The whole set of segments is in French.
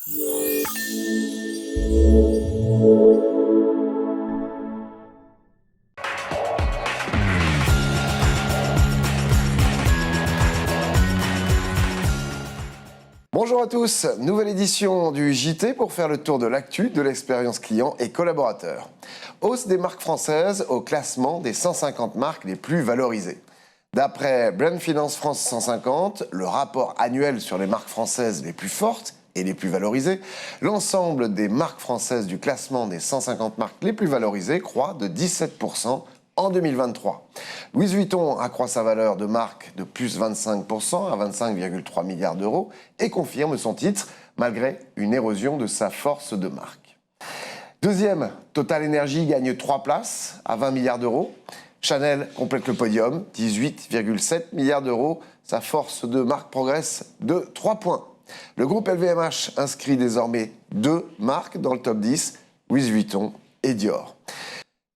Bonjour à tous, nouvelle édition du JT pour faire le tour de l'actu de l'expérience client et collaborateur. Hausse des marques françaises au classement des 150 marques les plus valorisées. D'après Brand Finance France 150, le rapport annuel sur les marques françaises les plus fortes et les plus valorisées, l'ensemble des marques françaises du classement des 150 marques les plus valorisées croît de 17% en 2023. Louis Vuitton accroît sa valeur de marque de plus 25% à 25,3 milliards d'euros et confirme son titre malgré une érosion de sa force de marque. Deuxième, Total Energy gagne 3 places à 20 milliards d'euros. Chanel complète le podium, 18,7 milliards d'euros. Sa force de marque progresse de 3 points. Le groupe LVMH inscrit désormais 2 marques dans le top 10, Louis Vuitton et Dior.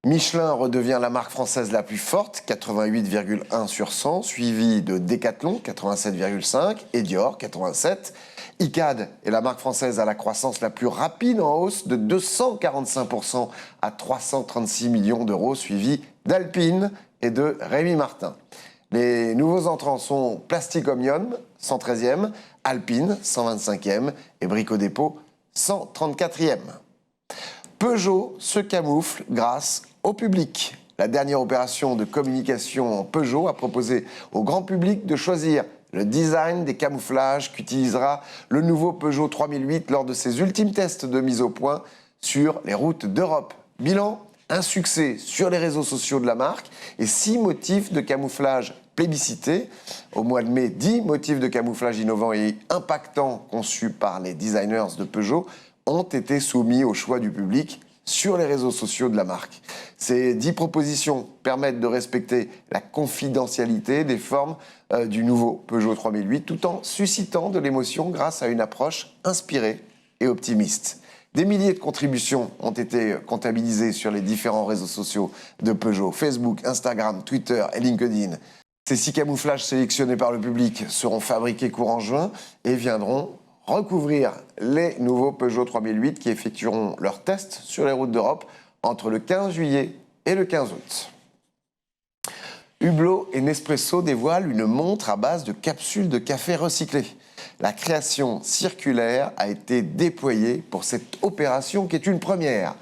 Michelin redevient la marque française la plus forte, 88,1 sur 100, suivi de Decathlon, 87,5 et Dior, 87. Icade est la marque française à la croissance la plus rapide en hausse de 245% à 336 millions d'euros, suivi d'Alpine et de Rémy Martin. Les nouveaux entrants sont Plastic Omnium, 113e, Alpine, 125e et Brico Dépôt, 134e. Peugeot se camoufle grâce au public. La dernière opération de communication Peugeot a proposé au grand public de choisir le design des camouflages qu'utilisera le nouveau Peugeot 3008 lors de ses ultimes tests de mise au point sur les routes d'Europe. Bilan, un succès sur les réseaux sociaux de la marque et 6 motifs de camouflage plébiscités. Au mois de mai, 10 motifs de camouflage innovants et impactants conçus par les designers de Peugeot ont été soumis au choix du public sur les réseaux sociaux de la marque. Ces 10 propositions permettent de respecter la confidentialité des formes du nouveau Peugeot 3008 tout en suscitant de l'émotion grâce à une approche inspirée et optimiste. Des milliers de contributions ont été comptabilisées sur les différents réseaux sociaux de Peugeot, Facebook, Instagram, Twitter et LinkedIn. Ces 6 camouflages sélectionnés par le public seront fabriqués courant juin et viendront recouvrir les nouveaux Peugeot 3008 qui effectueront leurs tests sur les routes d'Europe entre le 15 juillet et le 15 août. Hublot et Nespresso dévoilent une montre à base de capsules de café recyclées. La création circulaire a été déployée pour cette opération qui est une première.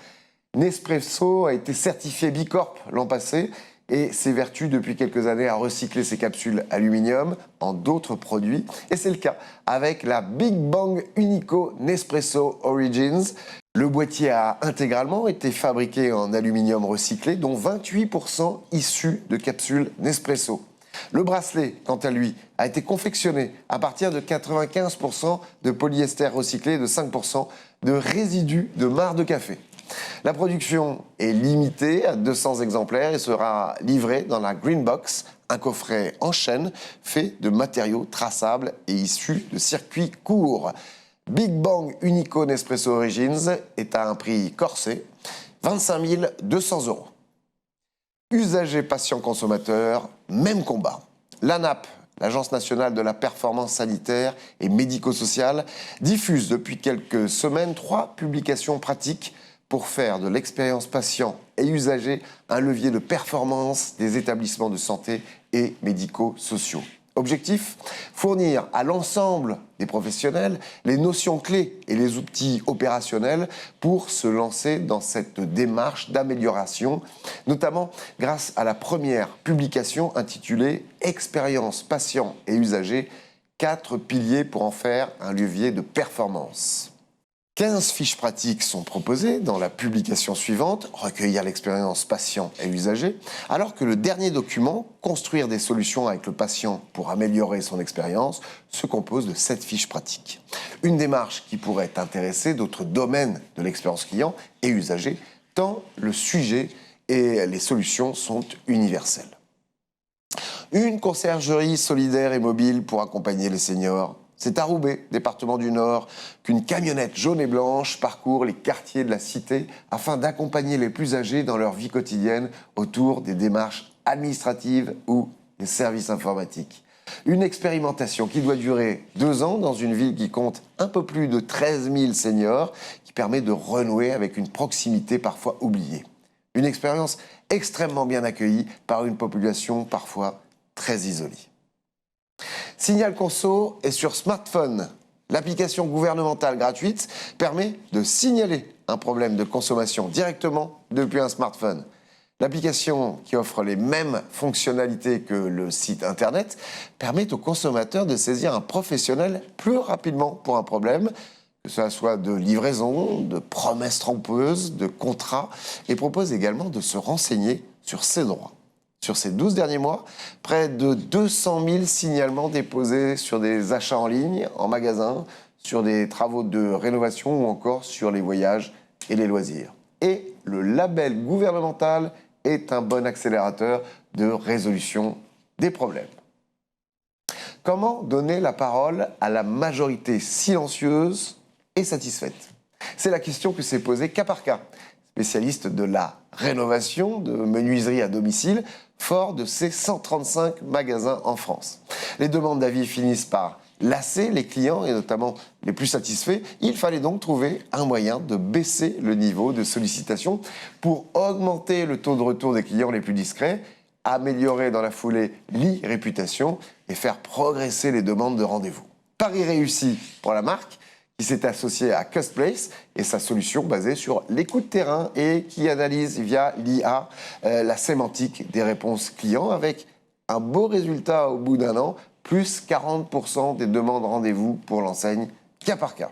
Nespresso a été certifié Bicorp l'an passé et s'évertue depuis quelques années à recycler ses capsules aluminium en d'autres produits. Et c'est le cas avec la Big Bang Unico Nespresso Origins. Le boîtier a intégralement été fabriqué en aluminium recyclé, dont 28% issus de capsules Nespresso. Le bracelet, quant à lui, a été confectionné à partir de 95% de polyester recyclé et de 5% de résidus de marc de café. La production est limitée à 200 exemplaires et sera livrée dans la Green Box, un coffret en chaîne fait de matériaux traçables et issus de circuits courts. Big Bang Unico Nespresso Origins est à un prix corsé, 25 200 €. Usagers, patients, consommateurs, même combat. L'ANAP, l'Agence nationale de la performance sanitaire et médico-sociale, diffuse depuis quelques semaines 3 publications pratiques pour faire de l'expérience patient et usager un levier de performance des établissements de santé et médico-sociaux. Objectif, fournir à l'ensemble des professionnels les notions clés et les outils opérationnels pour se lancer dans cette démarche d'amélioration, notamment grâce à la première publication intitulée « Expérience patient et usager, 4 piliers pour en faire un levier de performance ». 15 fiches pratiques sont proposées dans la publication suivante, recueillir l'expérience patient et usager, alors que le dernier document, construire des solutions avec le patient pour améliorer son expérience, se compose de 7 fiches pratiques. Une démarche qui pourrait intéresser d'autres domaines de l'expérience client et usager, tant le sujet et les solutions sont universelles. Une conciergerie solidaire et mobile pour accompagner les seniors. C'est à Roubaix, département du Nord, qu'une camionnette jaune et blanche parcourt les quartiers de la cité afin d'accompagner les plus âgés dans leur vie quotidienne autour des démarches administratives ou des services informatiques. Une expérimentation qui doit durer 2 ans dans une ville qui compte un peu plus de 13 000 seniors, qui permet de renouer avec une proximité parfois oubliée. Une expérience extrêmement bien accueillie par une population parfois très isolée. Signal Conso est sur smartphone. L'application gouvernementale gratuite permet de signaler un problème de consommation directement depuis un smartphone. L'application, qui offre les mêmes fonctionnalités que le site internet, permet aux consommateurs de saisir un professionnel plus rapidement pour un problème, que ce soit de livraison, de promesses trompeuses, de contrats, et propose également de se renseigner sur ses droits. Sur ces 12 derniers mois, près de 200 000 signalements déposés sur des achats en ligne, en magasin, sur des travaux de rénovation ou encore sur les voyages et les loisirs. Et le label gouvernemental est un bon accélérateur de résolution des problèmes. Comment donner la parole à la majorité silencieuse et satisfaite? C'est la question que s'est posée cas par cas, spécialiste de la rénovation de menuiserie à domicile, fort de ses 135 magasins en France. Les demandes d'avis finissent par lasser les clients, et notamment les plus satisfaits. Il fallait donc trouver un moyen de baisser le niveau de sollicitation pour augmenter le taux de retour des clients les plus discrets, améliorer dans la foulée l'e-réputation et faire progresser les demandes de rendez-vous. Pari réussi pour la marque, qui s'est associée à Custplace et sa solution basée sur l'écoute terrain et qui analyse via l'IA la sémantique des réponses clients, avec un beau résultat au bout d'un an, plus 40% des demandes rendez-vous pour l'enseigne cas par cas.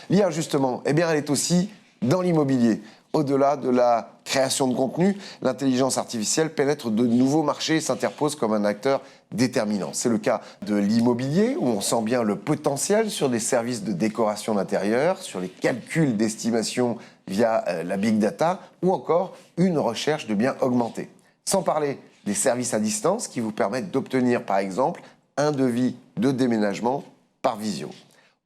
L'IA, justement, eh bien, elle est aussi dans l'immobilier. Au-delà de la création de contenu, l'intelligence artificielle pénètre de nouveaux marchés et s'interpose comme un acteur déterminant. C'est le cas de l'immobilier, où on sent bien le potentiel sur des services de décoration d'intérieur, sur les calculs d'estimation via la big data, ou encore une recherche de biens augmentés. Sans parler des services à distance qui vous permettent d'obtenir, par exemple, un devis de déménagement par visio.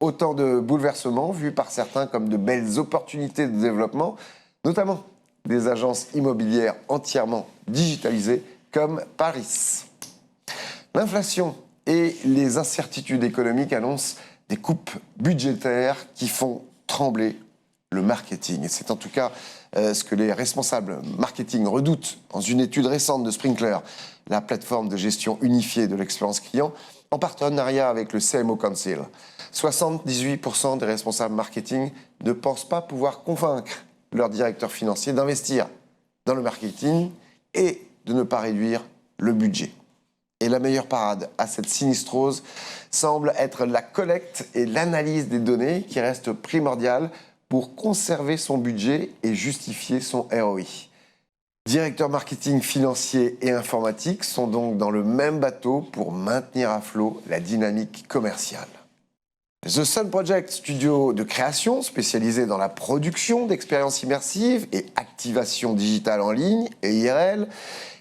Autant de bouleversements vus par certains comme de belles opportunités de développement, notamment des agences immobilières entièrement digitalisées comme Paris. L'inflation et les incertitudes économiques annoncent des coupes budgétaires qui font trembler le marketing. Et c'est en tout cas ce que les responsables marketing redoutent dans une étude récente de Sprinklr, la plateforme de gestion unifiée de l'expérience client, en partenariat avec le CMO Council. 78% des responsables marketing ne pensent pas pouvoir convaincre leur directeur financier d'investir dans le marketing et de ne pas réduire le budget. Et la meilleure parade à cette sinistrose semble être la collecte et l'analyse des données qui restent primordiales pour conserver son budget et justifier son ROI. Directeurs marketing financier et informatique sont donc dans le même bateau pour maintenir à flot la dynamique commerciale. The Sun Project, studio de création spécialisé dans la production d'expériences immersives et activation digitale en ligne et IRL,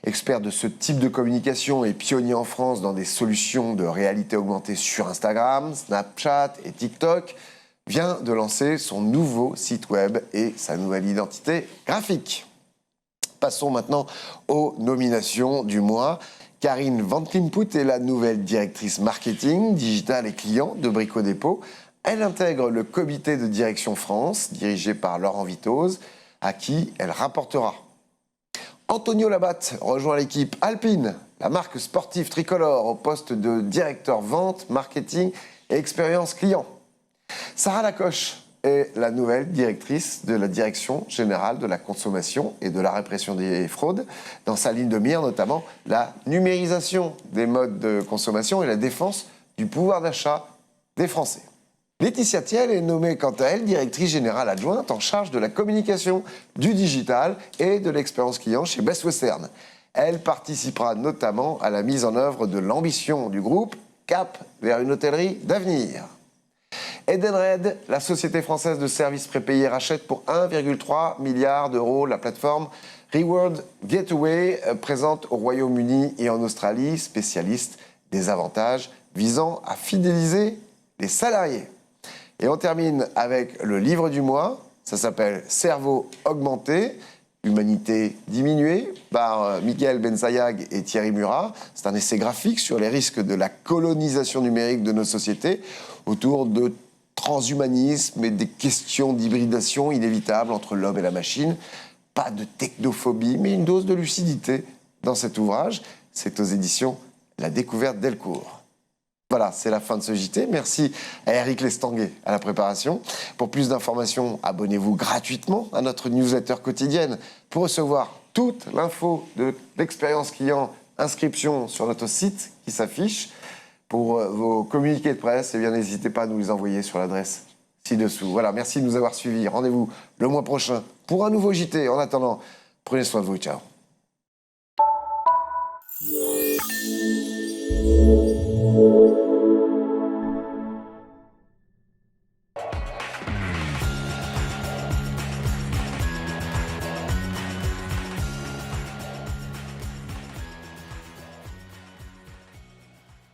expert de ce type de communication et pionnier en France dans des solutions de réalité augmentée sur Instagram, Snapchat et TikTok, vient de lancer son nouveau site web et sa nouvelle identité graphique. Passons maintenant aux nominations du mois. Karine Van Klimput est la nouvelle directrice marketing, digital et client de Brico Dépôt. Elle intègre le comité de direction France, dirigé par Laurent Vitose, à qui elle rapportera. Antonio Labatte rejoint l'équipe Alpine, la marque sportive tricolore, au poste de directeur vente, marketing et expérience client. Sarah Lacoche est la nouvelle directrice de la Direction générale de la consommation et de la répression des fraudes. Dans sa ligne de mire, notamment la numérisation des modes de consommation et la défense du pouvoir d'achat des Français. Laetitia Thiel est nommée quant à elle directrice générale adjointe en charge de la communication, du digital et de l'expérience client chez Best Western. Elle participera notamment à la mise en œuvre de l'ambition du groupe Cap vers une hôtellerie d'avenir. Edenred, la société française de services prépayés, rachète pour 1,3 milliard d'euros la plateforme Reward Gateway, présente au Royaume-Uni et en Australie, spécialiste des avantages visant à fidéliser les salariés. Et on termine avec le livre du mois, ça s'appelle Cerveau augmenté, Humanité diminuée par Miguel Benzayag et Thierry Murat. C'est un essai graphique sur les risques de la colonisation numérique de nos sociétés autour de transhumanisme et des questions d'hybridation inévitables entre l'homme et la machine. Pas de technophobie, mais une dose de lucidité dans cet ouvrage. C'est aux éditions La Découverte Delcourt. Voilà, c'est la fin de ce JT. Merci à Eric Lestanguet à la préparation. Pour plus d'informations, abonnez-vous gratuitement à notre newsletter quotidienne pour recevoir toute l'info de l'expérience client, inscription sur notre site qui s'affiche. Pour vos communiqués de presse, eh bien, n'hésitez pas à nous les envoyer sur l'adresse ci-dessous. Voilà, merci de nous avoir suivis. Rendez-vous le mois prochain pour un nouveau JT. En attendant, prenez soin de vous. Ciao.